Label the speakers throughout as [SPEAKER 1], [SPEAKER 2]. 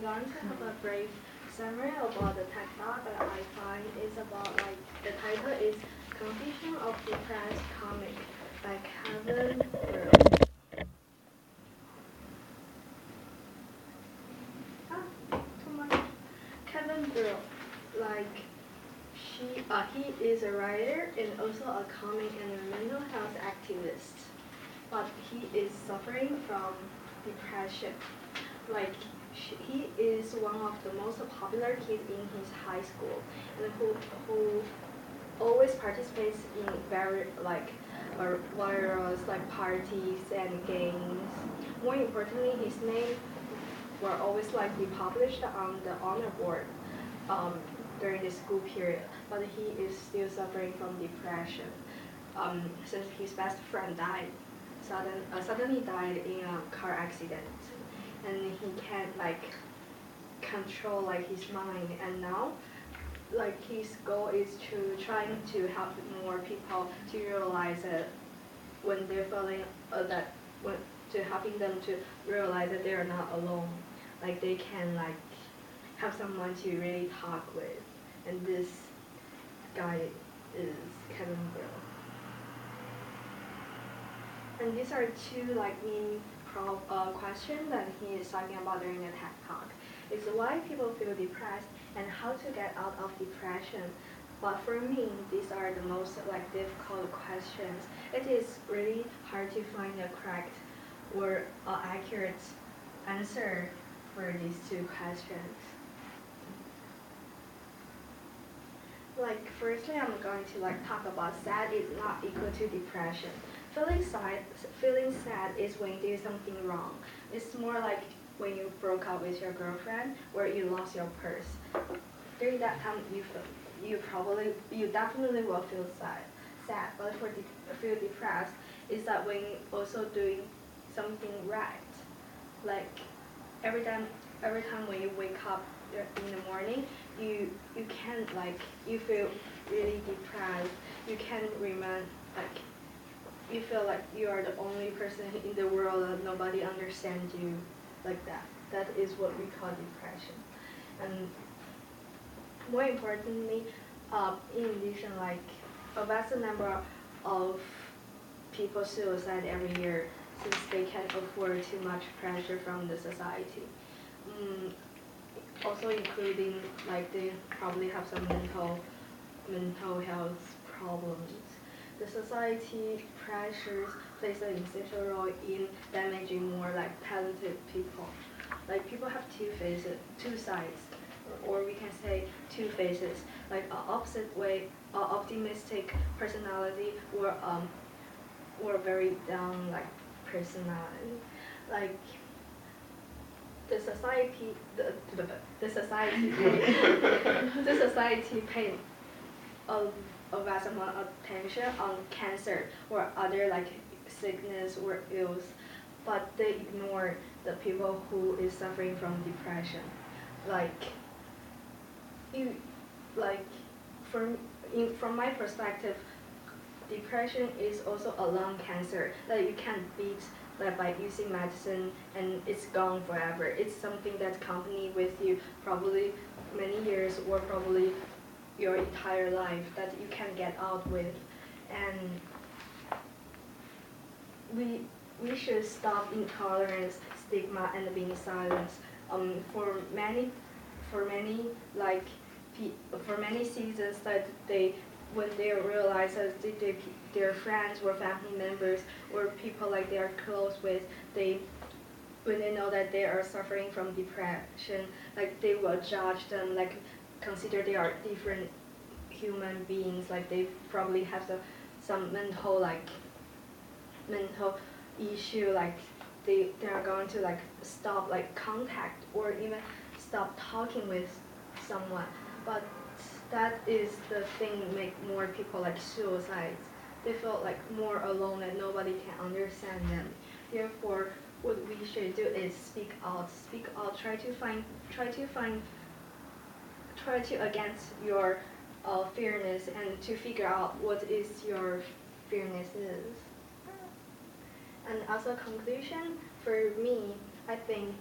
[SPEAKER 1] going to have a brief summary about the TED Talk that I find is about like the title is Confession of Depressed Comic by Kevin Burrow. Too much. Kevin Burrow, like he is a writer and also a comic and a mental health activist, but he is suffering from depression. Like he is one of the most popular kids in his high school, and who always participates in very like various like parties and games. More importantly, his name were always like be published on the honor board um, during the school period, but he is still suffering from depression since his best friend died. Suddenly died in a car accident, and he can't like control like his mind. And now, like his goal is to trying to help more people to realize that when they're feeling that when to helping them to realize that they are not alone, like they can like have someone to really talk with. And this guy is Kevin Brill. And these are two like main questions that he is talking about during the TED Talk. It's why people feel depressed and how to get out of depression. But for me, these are the most like difficult questions. It is really hard to find a correct or accurate answer for these two questions. Like firstly, I'm going to like talk about sad is not equal to depression. Feeling sad is when you do something wrong. It's more like when you broke up with your girlfriend or you lost your purse. During that time, you definitely will feel sad. But feel depressed is that when you also doing something right. Like every time when you wake up in the morning, you can't like you feel really depressed. You can't remember like you feel like you are the only person in the world and nobody understands you like that. That is what we call depression. And more importantly, in addition, like a vast number of people suicide every year since they can't afford too much pressure from the society. Mm, Also including like they probably have some mental health problems. The society pressures plays an essential role in damaging more like talented people. Like people have two sides, or we can say two faces, like an opposite way, optimistic personality or very down like personality. Like the society the society the society pay a, a vast amount of attention on cancer or other like sickness or ills, but they ignore the people who is suffering from depression. Like you like from my perspective, depression is also a lung cancer that you can't beat that by using medicine and it's gone forever. It's something that accompany with you probably many years or probably your entire life that you can get out with. And we should stop intolerance, stigma, and being silent. For many like for many seasons that they when they realize that their friends or family members or people like they are close with, they when they know that they are suffering from depression, like they will judge them, like consider they are different human beings, like they probably have some mental issue, like they are going to like stop like contact or even stop talking with someone. But that is the thing make more people like suicides. They feel like more alone and nobody can understand them. Therefore, what we should do is speak out, try to against your fearness and to figure out what is your fearness is. And as a conclusion, for me, I think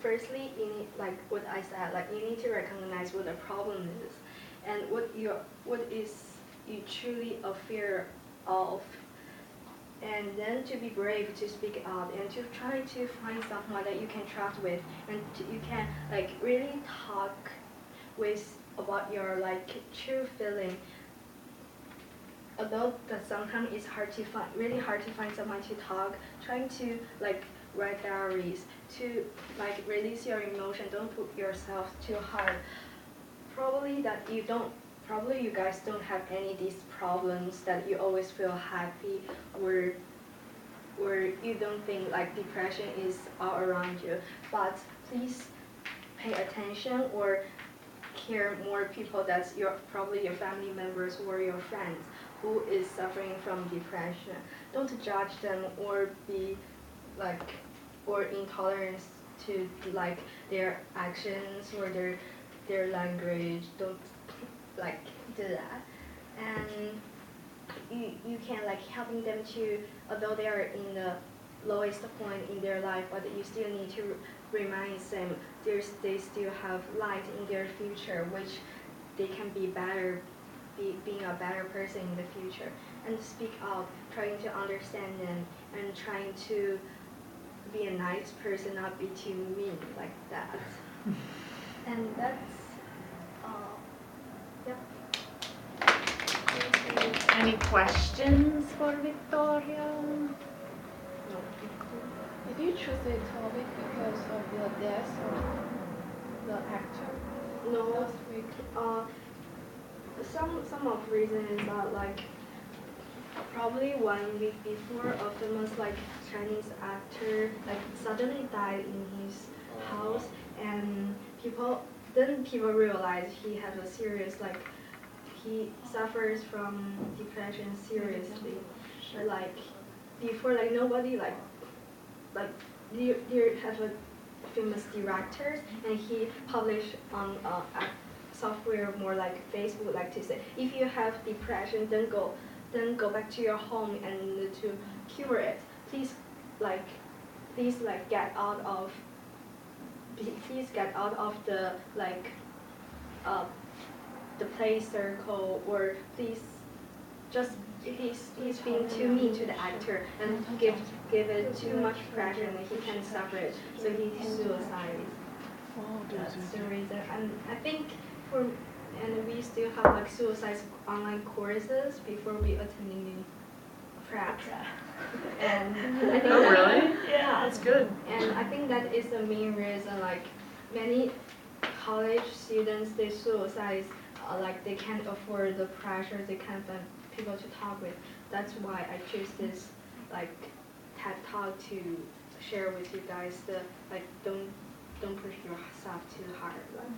[SPEAKER 1] firstly, you need, like what I said, like you need to recognize what the problem is, and what is you truly afraid of, and then to be brave to speak out and to try to find someone that you can trust with, and you can like really talk with about your like true feeling. Although that sometimes it's hard to find, really hard to find someone to talk, trying to like write diaries to like release your emotion. Don't put yourself too hard. Probably you guys don't have any of these problems that you always feel happy, or you don't think like depression is all around you. But please pay attention or care more people that's probably your family members or your friends who is suffering from depression. Don't judge them or be like or intolerance to like their actions or their language. Don't like do that. And you can like helping them to, although they are in the lowest point in their life, but you still need to remind them they still have light in their future, which they can be better, being a better person in the future, and speak out, trying to understand them, and trying to be a nice person, not be too mean like that. And that's yep.
[SPEAKER 2] Any questions for Victoria?
[SPEAKER 1] No.
[SPEAKER 3] Did you choose the topic because of the death of the actor
[SPEAKER 1] No.
[SPEAKER 3] last week?
[SPEAKER 1] Some of reason is that like probably 1 week before a famous like Chinese actor like suddenly died in his house, and people realize he has a serious like he suffers from depression seriously. But like before, like nobody like there have a famous directors, and he published on software more like Facebook, like to say if you have depression, then go back to your home and to cure it. Please get out of the like the play circle, or please just he's being too mean to the actor and give it too much pressure, and he can suffer it, so he suicides. That's the reason. And I think and we still have like suicide online courses before we attending prep. And I think
[SPEAKER 2] Oh, really?
[SPEAKER 1] Yeah,
[SPEAKER 2] That's good.
[SPEAKER 1] And I think that is the main reason. Like many college students, they suicide. Like they can't afford the pressure. They can't find people to talk with. That's why I choose this like TED Talk to share with you guys. The like don't push yourself too hard. Like.